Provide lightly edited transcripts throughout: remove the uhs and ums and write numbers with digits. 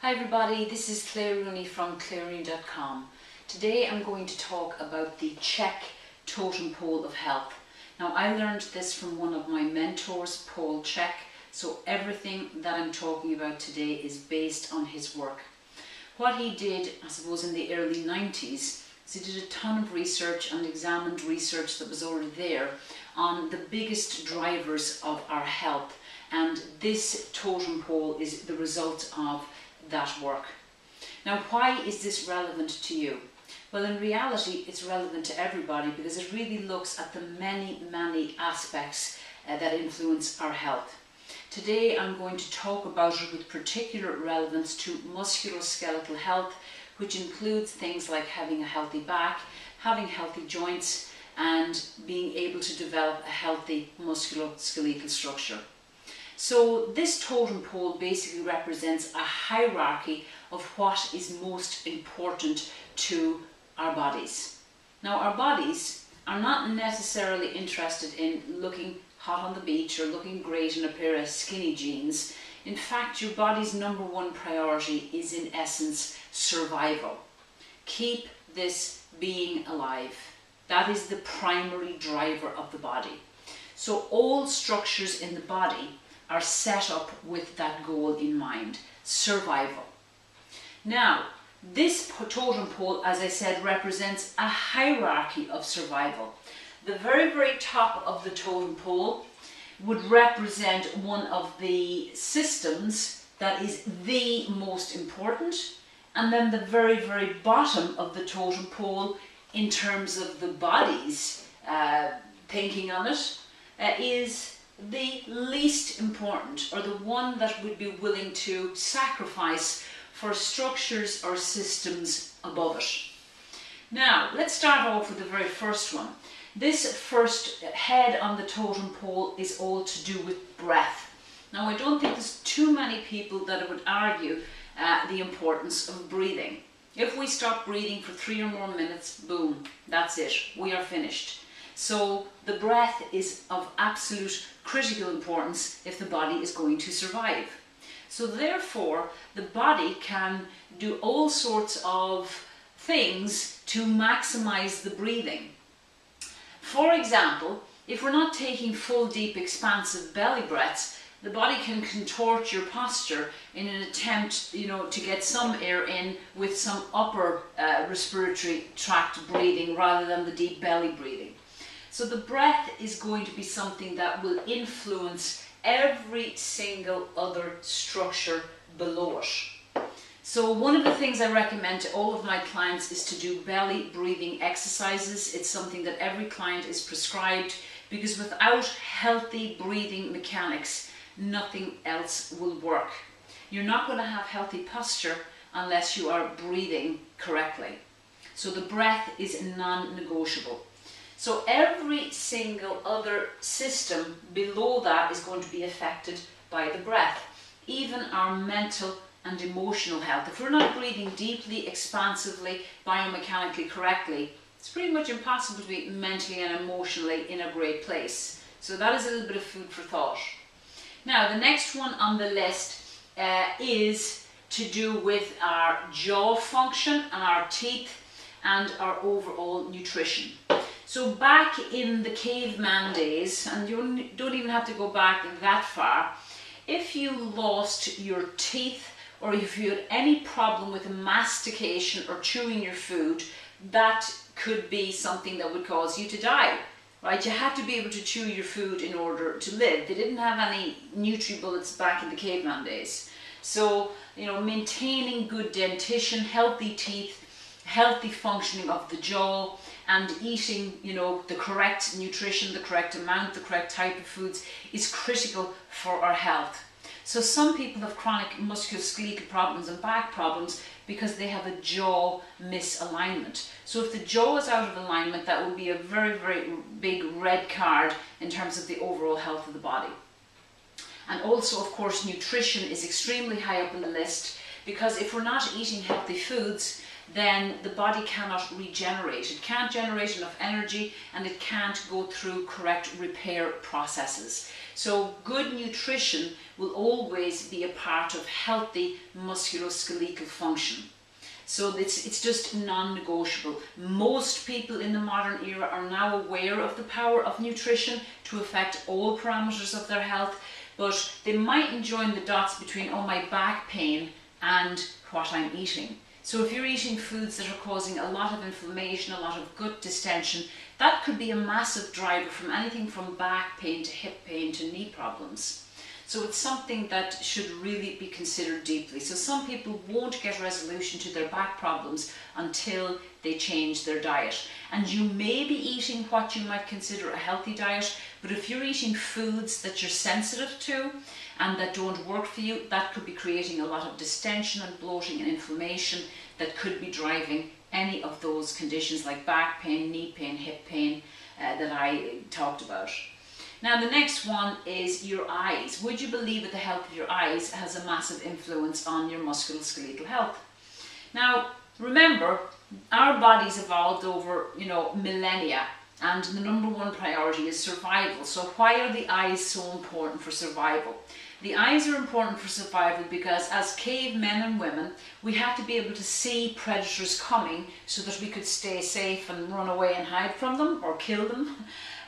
Hi everybody, this is Claire Rooney from clairerooney.com. Today I'm going to talk about the Czech totem pole of health. Now I learned this from one of my mentors, Paul Czech, so everything that I'm talking about today is based on his work. What he did, I suppose, in the early 90s, is he did a ton of research and examined research that was already there on the biggest drivers of our health, and this totem pole is the result of that work. Now, why is this relevant to you? Well, in reality, it's relevant to everybody because it really looks at the many aspects that influence our health. Today, I'm going to talk about it with particular relevance to musculoskeletal health, which includes things like having a healthy back, having healthy joints, and being able to develop a healthy musculoskeletal structure. So this totem pole basically represents a hierarchy of what is most important to our bodies. Now, our bodies are not necessarily interested in looking hot on the beach or looking great in a pair of skinny jeans. In fact, your body's number one priority is in essence survival. Keep this being alive. That is the primary driver of the body. So all structures in the body are set up with that goal in mind, survival. Now, this totem pole, as I said, represents a hierarchy of survival. The very top of the totem pole would represent one of the systems that is the most important, and then the very bottom of the totem pole, in terms of the body's thinking on it, is the least important, or the one that would be willing to sacrifice for structures or systems above it. Now, let's start off with the very first one. This first head on the totem pole is all to do with breath. Now, I don't think there's too many people that would argue the importance of breathing. If we stop breathing for 3 or more minutes, boom, that's it, we are finished. So the breath is of absolute critical importance if the body is going to survive. So therefore, the body can do all sorts of things to maximize the breathing. For example, if we're not taking full, deep, expansive belly breaths, the body can contort your posture in an attempt, to get some air in with some upper respiratory tract breathing rather than the deep belly breathing. So the breath is going to be something that will influence every single other structure below it. So one of the things I recommend to all of my clients is to do belly breathing exercises. It's something that every client is prescribed because without healthy breathing mechanics, nothing else will work. You're not going to have healthy posture unless you are breathing correctly. So the breath is non-negotiable. So every single other system below that is going to be affected by the breath, even our mental and emotional health. If we're not breathing deeply, expansively, biomechanically correctly, it's pretty much impossible to be mentally and emotionally in a great place. So that is a little bit of food for thought. Now, the next one on the list is to do with our jaw function and our teeth and our overall nutrition. So back in the caveman days, and you don't even have to go back that far, if you lost your teeth or if you had any problem with mastication or chewing your food, that could be something that would cause you to die, right? You had to be able to chew your food in order to live. They didn't have any NutriBullets back in the caveman days. So, maintaining good dentition, healthy teeth, healthy functioning of the jaw, and eating, the correct nutrition, the correct amount, the correct type of foods is critical for our health. So some people have chronic musculoskeletal problems and back problems because they have a jaw misalignment. So if the jaw is out of alignment, that will be a very big red card in terms of the overall health of the body. And also, of course, nutrition is extremely high up on the list because if we're not eating healthy foods, then the body cannot regenerate. It can't generate enough energy and it can't go through correct repair processes. So good nutrition will always be a part of healthy musculoskeletal function. So it's just non-negotiable. Most people in the modern era are now aware of the power of nutrition to affect all parameters of their health, but they mightn't join the dots between, oh, my back pain and what I'm eating. So if you're eating foods that are causing a lot of inflammation, a lot of gut distension, that could be a massive driver from anything from back pain to hip pain to knee problems. So it's something that should really be considered deeply. So some people won't get resolution to their back problems until they change their diet. And you may be eating what you might consider a healthy diet, but if you're eating foods that you're sensitive to and that don't work for you, that could be creating a lot of distension and bloating and inflammation that could be driving any of those conditions like back pain, knee pain, hip pain that I talked about. Now the next one is your eyes. Would you believe that the health of your eyes has a massive influence on your musculoskeletal health? Now remember, our bodies evolved over millennia, and the number one priority is survival. So why are the eyes so important for survival? The eyes are important for survival because as cavemen and women, we had to be able to see predators coming so that we could stay safe and run away and hide from them or kill them.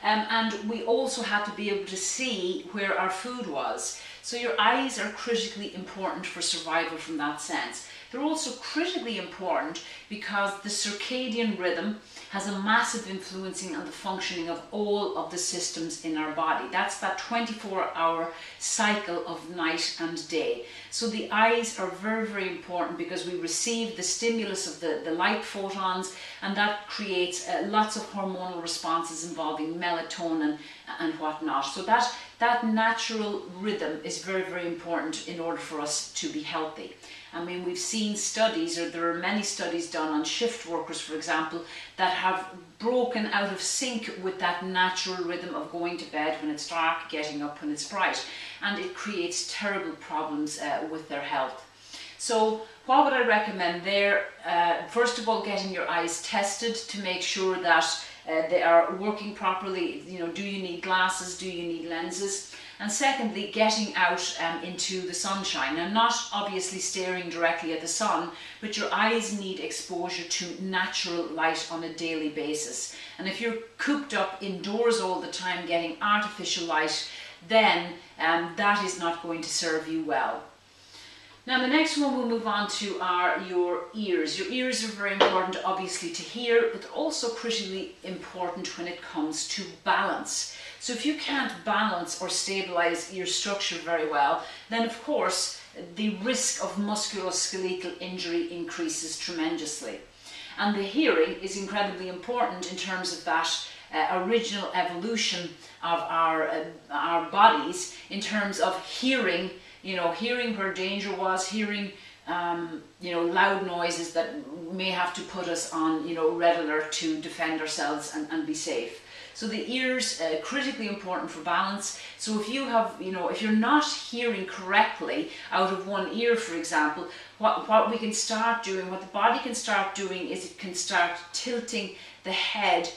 And we also had to be able to see where our food was. So your eyes are critically important for survival from that sense. They're also critically important because the circadian rhythm has a massive influencing on the functioning of all of the systems in our body. That's that 24-hour cycle of night and day. So the eyes are very, very important because we receive the stimulus of the light photons, and that creates lots of hormonal responses involving melatonin and whatnot. So that natural rhythm is very, very important in order for us to be healthy. I mean, we've seen studies, or there are many studies done on shift workers, for example, that have broken out of sync with that natural rhythm of going to bed when it's dark, getting up when it's bright, and it creates terrible problems with their health. So what would I recommend there? First of all, getting your eyes tested to make sure that they are working properly. Do you need glasses? Do you need lenses? And secondly, getting out into the sunshine, and not obviously staring directly at the sun, but your eyes need exposure to natural light on a daily basis. And if you're cooped up indoors all the time getting artificial light, then that is not going to serve you well. Now the next one we'll move on to are your ears. Your ears are very important obviously to hear, but they're also critically important when it comes to balance. So if you can't balance or stabilize ear structure very well, then of course the risk of musculoskeletal injury increases tremendously. And the hearing is incredibly important in terms of that original evolution of our bodies, in terms of hearing, hearing where danger was, hearing loud noises that may have to put us on red alert to defend ourselves and be safe. So the ears are critically important for balance. So if you have, if you're not hearing correctly out of one ear, for example, what we can start doing, what the body can start doing, is it can start tilting the head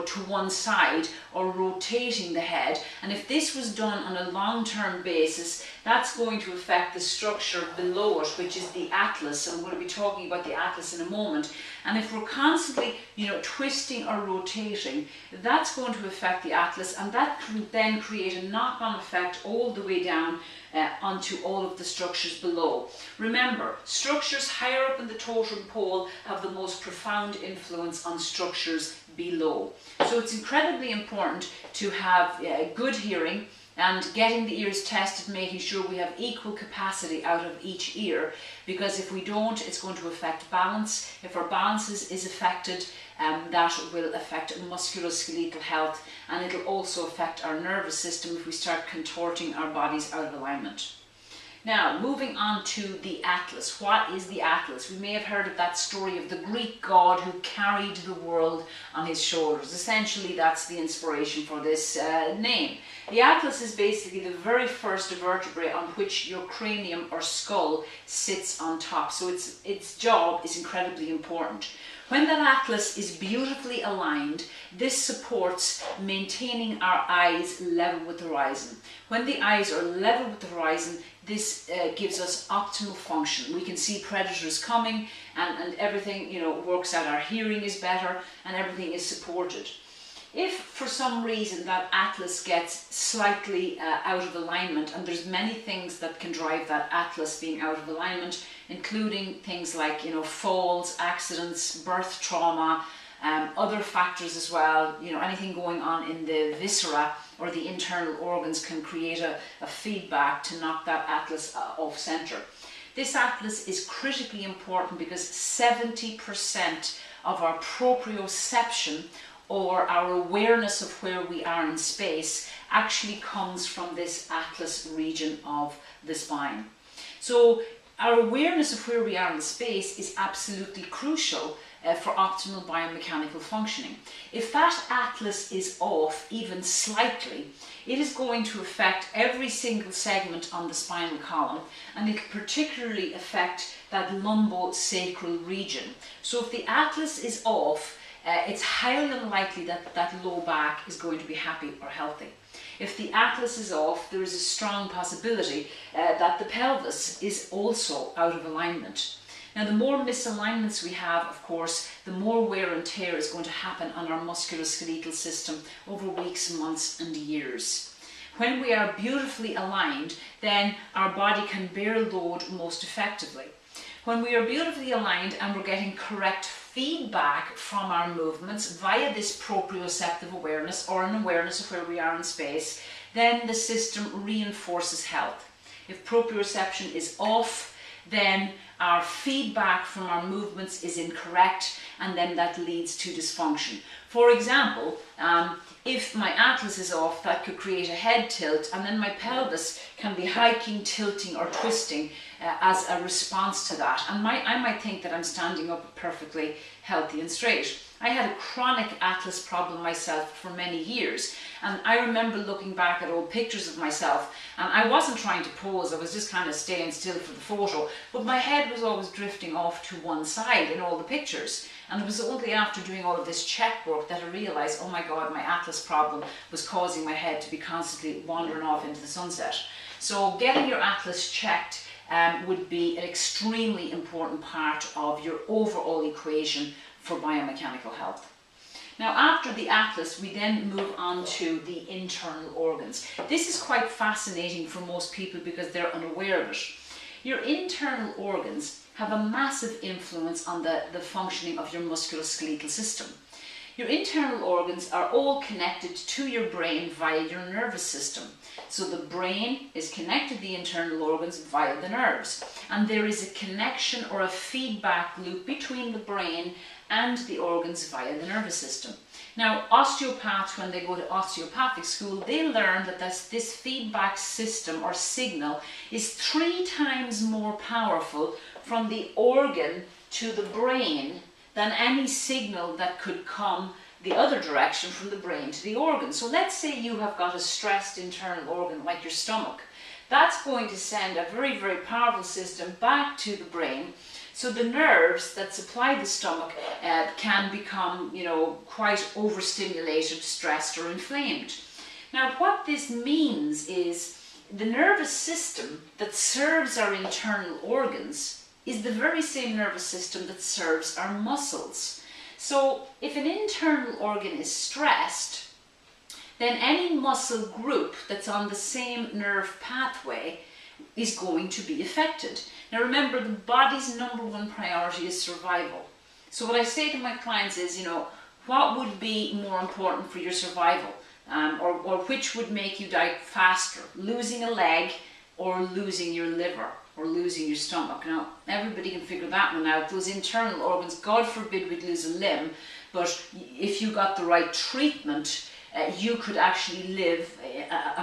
to one side, or rotating the head. And if this was done on a long-term basis, that's going to affect the structure below it, which is the atlas. And I'm going to be talking about the atlas in a moment. And if we're constantly, twisting or rotating, that's going to affect the atlas, and that can then create a knock-on effect all the way down onto all of the structures below. Remember, structures higher up in the totem pole have the most profound influence on structures below. So it's incredibly important to have good hearing, and getting the ears tested, making sure we have equal capacity out of each ear, because if we don't, it's going to affect balance. If our balance is affected, that will affect musculoskeletal health, and it'll also affect our nervous system if we start contorting our bodies out of alignment. Now, moving on to the Atlas. What is the Atlas? We may have heard of that story of the Greek god who carried the world on his shoulders. Essentially, that's the inspiration for this name. The Atlas is basically the very first vertebrae on which your cranium or skull sits on top. So its job is incredibly important. When that atlas is beautifully aligned, this supports maintaining our eyes level with the horizon. When the eyes are level with the horizon, this gives us optimal function. We can see predators coming and everything, works out. Our hearing is better and everything is supported. If for some reason that atlas gets slightly out of alignment, and there's many things that can drive that atlas being out of alignment, including things like falls, accidents, birth trauma, other factors as well, anything going on in the viscera or the internal organs can create a feedback to knock that atlas off center. This atlas is critically important because 70% of our proprioception, or our awareness of where we are in space, actually comes from this atlas region of the spine. So our awareness of where we are in space is absolutely crucial for optimal biomechanical functioning. If that atlas is off even slightly, it is going to affect every single segment on the spinal column, and it can particularly affect that lumbosacral region. So if the atlas is off, it's highly unlikely that that low back is going to be happy or healthy. If the atlas is off, there is a strong possibility that the pelvis is also out of alignment. Now, the more misalignments we have, of course, the more wear and tear is going to happen on our musculoskeletal system over weeks, months and years. When we are beautifully aligned, then our body can bear load most effectively. When we are beautifully aligned and we're getting correct feedback from our movements via this proprioceptive awareness, or an awareness of where we are in space, then the system reinforces health. If proprioception is off, then our feedback from our movements is incorrect, and then that leads to dysfunction. For example, if my atlas is off, that could create a head tilt, and then my pelvis can be hiking, tilting or twisting as a response to that. And I might think that I'm standing up perfectly healthy and straight. I had a chronic atlas problem myself for many years, and I remember looking back at old pictures of myself, and I wasn't trying to pose, I was just kind of staying still for the photo, but my head was always drifting off to one side in all the pictures. And it was only after doing all of this check work that I realised, oh my God, my atlas problem was causing my head to be constantly wandering off into the sunset. So getting your atlas checked would be an extremely important part of your overall equation for biomechanical health. Now, after the atlas, we then move on to the internal organs. This is quite fascinating for most people because they're unaware of it. Your internal organs have a massive influence on the functioning of your musculoskeletal system. Your internal organs are all connected to your brain via your nervous system. So the brain is connected to the internal organs via the nerves. And there is a connection or a feedback loop between the brain and the organs via the nervous system. Now, osteopaths, when they go to osteopathic school, they learn that this feedback system or signal is 3 times more powerful from the organ to the brain than any signal that could come the other direction from the brain to the organ. So let's say you have got a stressed internal organ like your stomach. That's going to send a very, very powerful system back to the brain. So the nerves that supply the stomach can become, quite overstimulated, stressed or inflamed. Now, what this means is the nervous system that serves our internal organs is the very same nervous system that serves our muscles. So if an internal organ is stressed, then any muscle group that's on the same nerve pathway is going to be affected. Now remember, the body's #1 priority is survival. So what I say to my clients is, what would be more important for your survival? Or which would make you die faster? Losing a leg or losing your liver or losing your stomach? Now, everybody can figure that one out. Those internal organs, God forbid we'd lose a limb, but if you got the right treatment, you could actually live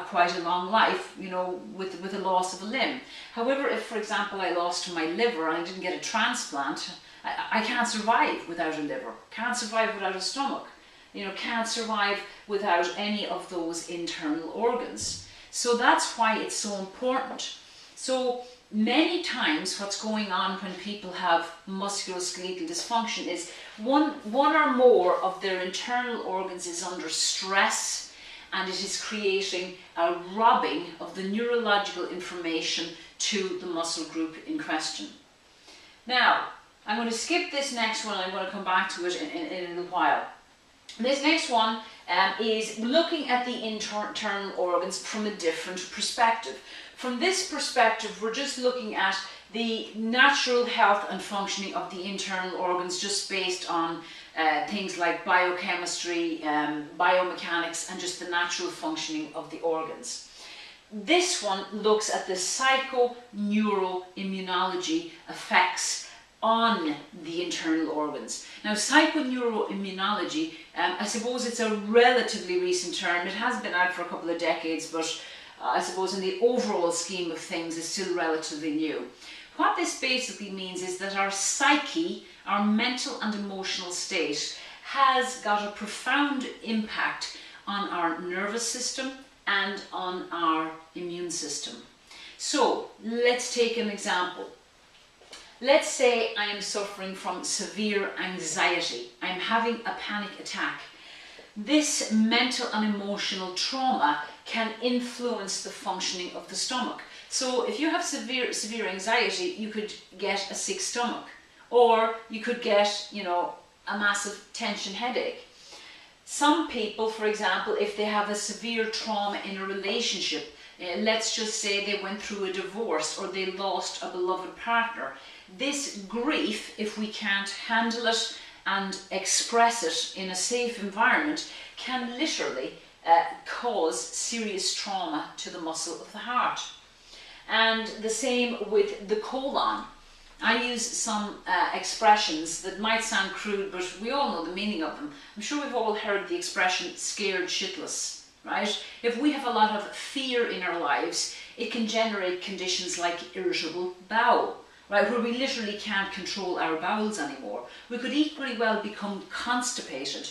quite a long life, you know, with the loss of a limb. However, if, for example, I lost my liver and I didn't get a transplant, I can't survive without a liver, can't survive without a stomach, you know, can't survive without any of those internal organs. So that's why it's so important. So many times what's going on when people have musculoskeletal dysfunction is one or more of their internal organs is under stress, and it is creating a robbing of the neurological information to the muscle group in question. Now, I'm going to skip this next one. I'm going to come back to it in a little while. This next one is looking at the internal organs from a different perspective. From this perspective, we're just looking at the natural health and functioning of the internal organs, just based on things like biochemistry, biomechanics, and just the natural functioning of the organs. This one looks at the psychoneuroimmunology effects on the internal organs. Now, psychoneuroimmunology, I suppose it's a relatively recent term. It has been out for a couple of decades, but I suppose in the overall scheme of things is still relatively new. What this basically means is that our psyche, our mental and emotional state, has got a profound impact on our nervous system and on our immune system. So let's take an example. Let's say I am suffering from severe anxiety. I'm having a panic attack. This mental and emotional trauma can influence the functioning of the stomach. So if you have severe anxiety, you could get a sick stomach, or you could get, you know, a massive tension headache. Some people, for example, if they have a severe trauma in a relationship, let's just say they went through a divorce or they lost a beloved partner, this grief, if we can't handle it and express it in a safe environment, can literally cause serious trauma to the muscle of the heart. And the same with the colon. I use some expressions that might sound crude, but we all know the meaning of them. I'm sure we've all heard the expression scared shitless, right? If we have a lot of fear in our lives, it can generate conditions like irritable bowel, right, where we literally can't control our bowels anymore. We could equally well become constipated,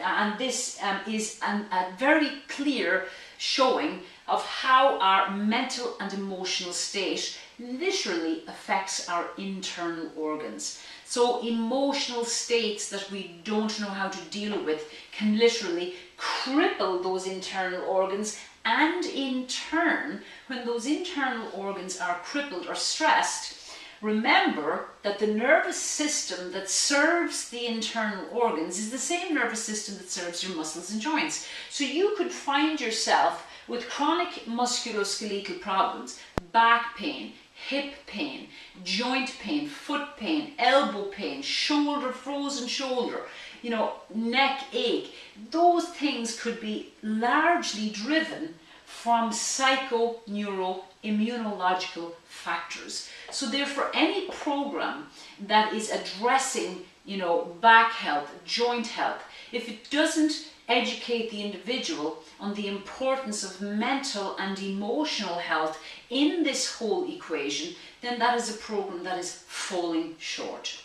and this is a very clear showing of how our mental and emotional state literally affects our internal organs. So emotional states that we don't know how to deal with can literally cripple those internal organs, and in turn, when those internal organs are crippled or stressed, remember that the nervous system that serves the internal organs is the same nervous system that serves your muscles and joints. So you could find yourself with chronic musculoskeletal problems, back pain, hip pain, joint pain, foot pain, elbow pain, shoulder, frozen shoulder, you know, neck ache. Those things could be largely driven from psychoneuroimmunological factors. So therefore, any program that is addressing, you know, back health, joint health, if it doesn't educate the individual on the importance of mental and emotional health in this whole equation, then that is a program that is falling short.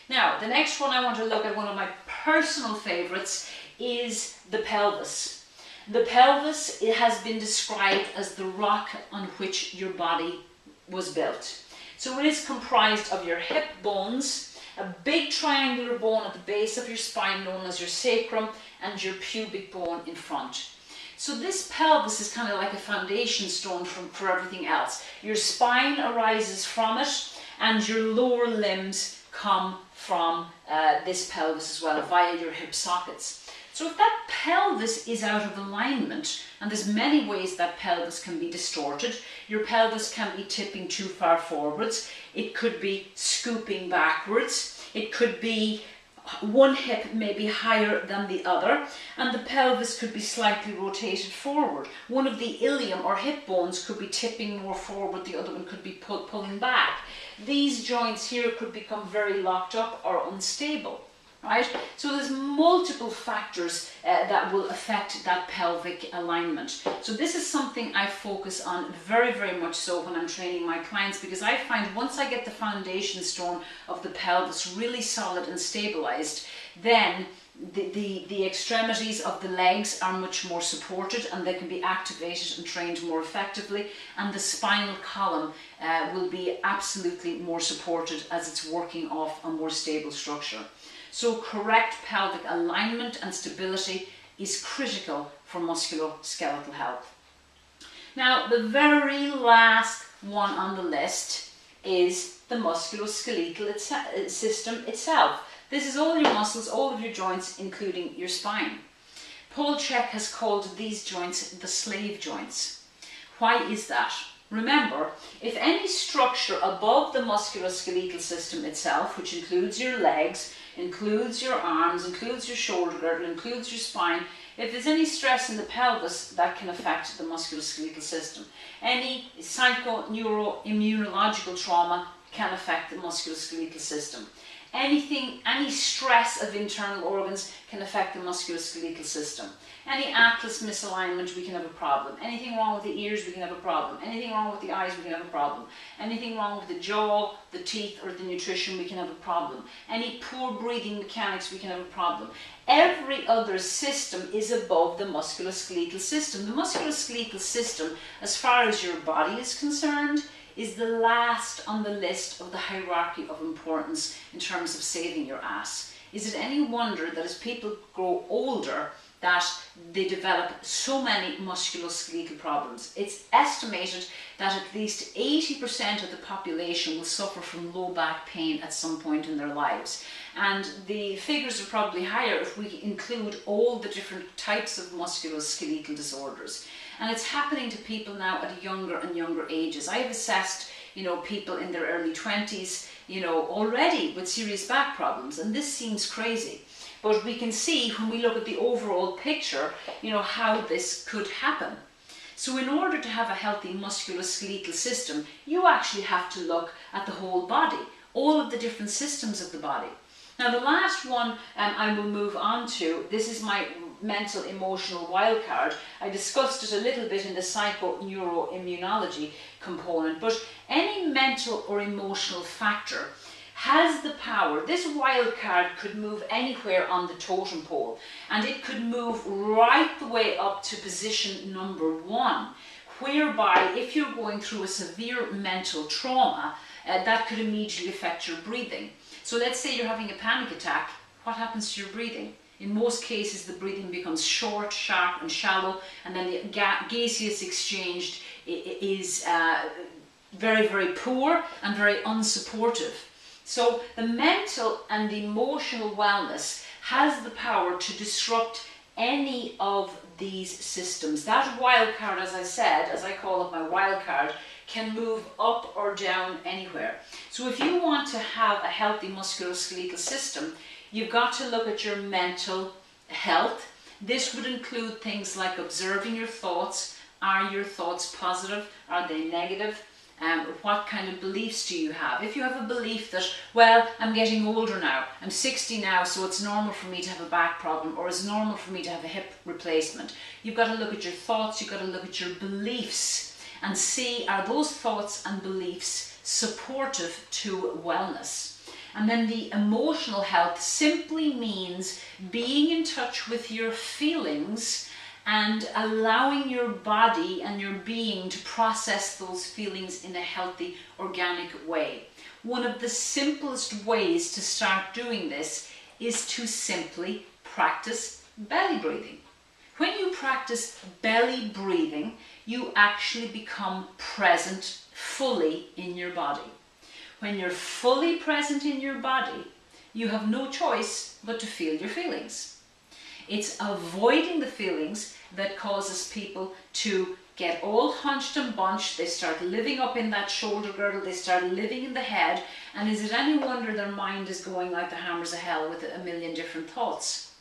Now, the next one I want to look at, one of my personal favorites, is the pelvis. The pelvis, it has been described as the rock on which your body was built. So it is comprised of your hip bones, a big triangular bone at the base of your spine known as your sacrum, and your pubic bone in front. So this pelvis is kind of like a foundation stone for everything else. Your spine arises from it, and your lower limbs come from this pelvis as well, via your hip sockets. So if that pelvis is out of alignment, and there's many ways that pelvis can be distorted. Your pelvis can be tipping too far forwards, it could be scooping backwards, it could be one hip may be higher than the other, and the pelvis could be slightly rotated forward. One of the ilium or hip bones could be tipping more forward, the other one could be pulling back. These joints here could become very locked up or unstable. right? So there's multiple factors that will affect that pelvic alignment. So this is something I focus on very, very much so when I'm training my clients, because I find once I get the foundation stone of the pelvis really solid and stabilized, then the extremities of the legs are much more supported and they can be activated and trained more effectively, and the spinal column will be absolutely more supported as it's working off a more stable structure. So correct pelvic alignment and stability is critical for musculoskeletal health. Now, the very last one on the list is the musculoskeletal system itself. This is all your muscles, all of your joints, including your spine. Paul Chek has called these joints the slave joints. Why is that? Remember, if any structure above the musculoskeletal system itself, which includes your legs, includes your arms, includes your shoulder girdle, includes your spine, if there's any stress in the pelvis, that can affect the musculoskeletal system. Any psycho-neuro-immunological trauma can affect the musculoskeletal system. Any stress of internal organs can affect the musculoskeletal system. Any atlas misalignment, we can have a problem. Anything wrong with the ears, we can have a problem. Anything wrong with the eyes, we can have a problem. Anything wrong with the jaw, the teeth, or the nutrition, we can have a problem. Any poor breathing mechanics, we can have a problem. Every other system is above the musculoskeletal system. The musculoskeletal system, as far as your body is concerned, is the last on the list of the hierarchy of importance in terms of saving your ass. Is it any wonder that as people grow older that they develop so many musculoskeletal problems? It's estimated that at least 80% of the population will suffer from low back pain at some point in their lives. And the figures are probably higher if we include all the different types of musculoskeletal disorders. And it's happening to people now at younger and younger ages. I have assessed, people in their early 20s, already with serious back problems, and this seems crazy. But we can see when we look at the overall picture, how this could happen. So in order to have a healthy musculoskeletal system, you actually have to look at the whole body, all of the different systems of the body. Now the last one I will move on to, this is my mental emotional wildcard. I discussed it a little bit in the psycho-neuro-immunology component, but any mental or emotional factor has the power. This wildcard could move anywhere on the totem pole, and it could move right the way up to position number 1, whereby if you're going through a severe mental trauma, that could immediately affect your breathing. So let's say you're having a panic attack, what happens to your breathing? In most cases, the breathing becomes short, sharp and shallow, and then the gaseous exchange is very, very poor and very unsupportive. So the mental and emotional wellness has the power to disrupt any of these systems. That wild card, as I said, as I call it my wild card, can move up or down anywhere. So if you want to have a healthy musculoskeletal system, you've got to look at your mental health. This would include things like observing your thoughts. Are your thoughts positive? Are they negative? What kind of beliefs do you have? If you have a belief that, well, I'm getting older now, I'm 60 now, so it's normal for me to have a back problem, or it's normal for me to have a hip replacement. You've got to look at your thoughts, you've got to look at your beliefs and see, are those thoughts and beliefs supportive to wellness? And then the emotional health simply means being in touch with your feelings and allowing your body and your being to process those feelings in a healthy, organic way. One of the simplest ways to start doing this is to simply practice belly breathing. When you practice belly breathing, you actually become present fully in your body. When you're fully present in your body, you have no choice but to feel your feelings. It's avoiding the feelings that causes people to get all hunched and bunched. They start living up in that shoulder girdle, they start living in the head, and is it any wonder their mind is going like the hammers of hell with a million different thoughts?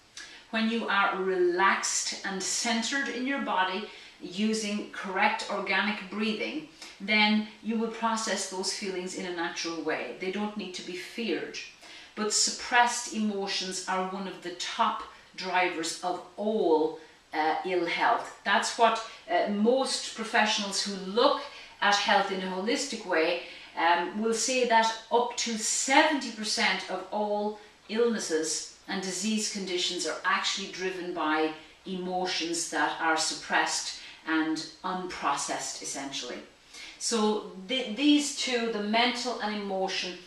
When you are relaxed and centered in your body using correct organic breathing, then you will process those feelings in a natural way. They don't need to be feared. but suppressed emotions are one of the top drivers of all ill health. That's what most professionals who look at health in a holistic way will say, that up to 70% of all illnesses and disease conditions are actually driven by emotions that are suppressed and unprocessed, essentially. So these two, the mental and emotion,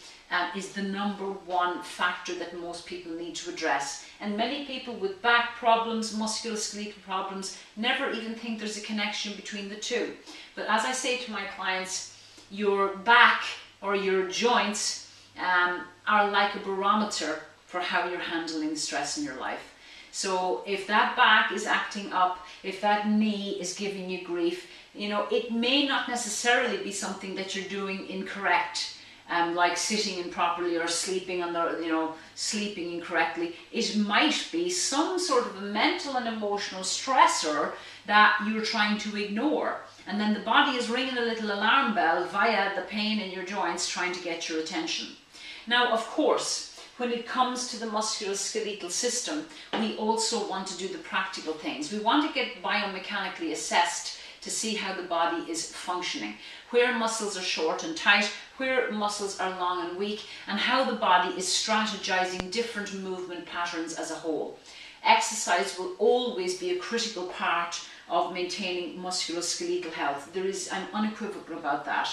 is the number one factor that most people need to address. And many people with back problems, musculoskeletal problems, never even think there's a connection between the two. But as I say to my clients, your back or your joints are like a barometer for how you're handling stress in your life. So if that back is acting up, if that knee is giving you grief, you know, it may not necessarily be something that you're doing incorrect, like sitting improperly or sleeping on the, you know, sleeping incorrectly. It might be some sort of a mental and emotional stressor that you're trying to ignore. And then the body is ringing a little alarm bell via the pain in your joints, trying to get your attention. Now, of course, when it comes to the musculoskeletal system, we also want to do the practical things. We want to get biomechanically assessed to see how the body is functioning, where muscles are short and tight, where muscles are long and weak, and how the body is strategizing different movement patterns as a whole. Exercise will always be a critical part of maintaining musculoskeletal health. I'm unequivocal about that.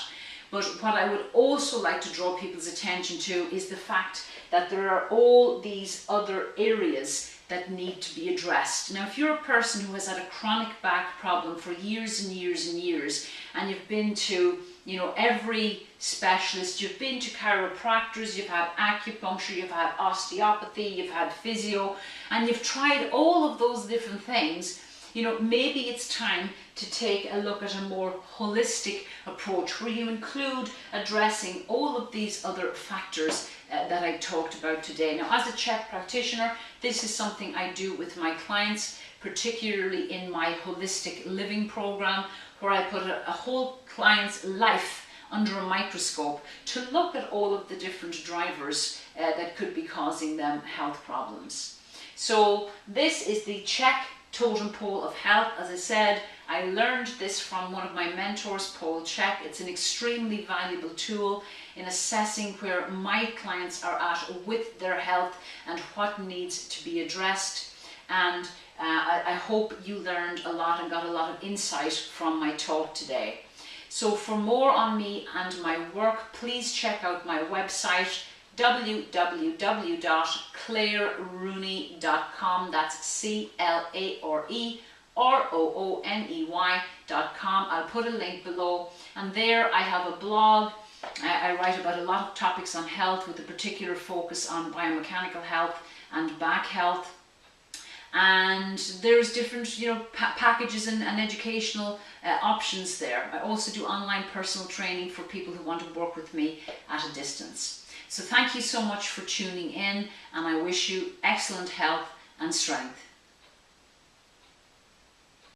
But what I would also like to draw people's attention to is the fact that there are all these other areas that need to be addressed. Now, if you're a person who has had a chronic back problem for years and years and years, and you've been to, you know, every specialist, you've been to chiropractors, you've had acupuncture, you've had osteopathy, you've had physio, and you've tried all of those different things, you know, maybe it's time to take a look at a more holistic approach where you include addressing all of these other factors that I talked about today. Now, as a CHEK practitioner, this is something I do with my clients, particularly in my holistic living program, where I put a whole client's life under a microscope to look at all of the different drivers that could be causing them health problems. So this is the CHEK Totem Pole of Health. As I said, I learned this from one of my mentors, Paul CHEK. It's an extremely valuable tool in assessing where my clients are at with their health and what needs to be addressed. And I hope you learned a lot and got a lot of insight from my talk today. So for more on me and my work, please check out my website, www.clairerooney.com. That's CLAREROONEY.com. I'll put a link below, and there I have a blog. I write about a lot of topics on health with a particular focus on biomechanical health and back health. And there's different, you know, packages and educational options there. I also do online personal training for people who want to work with me at a distance. So thank you so much for tuning in, and I wish you excellent health and strength.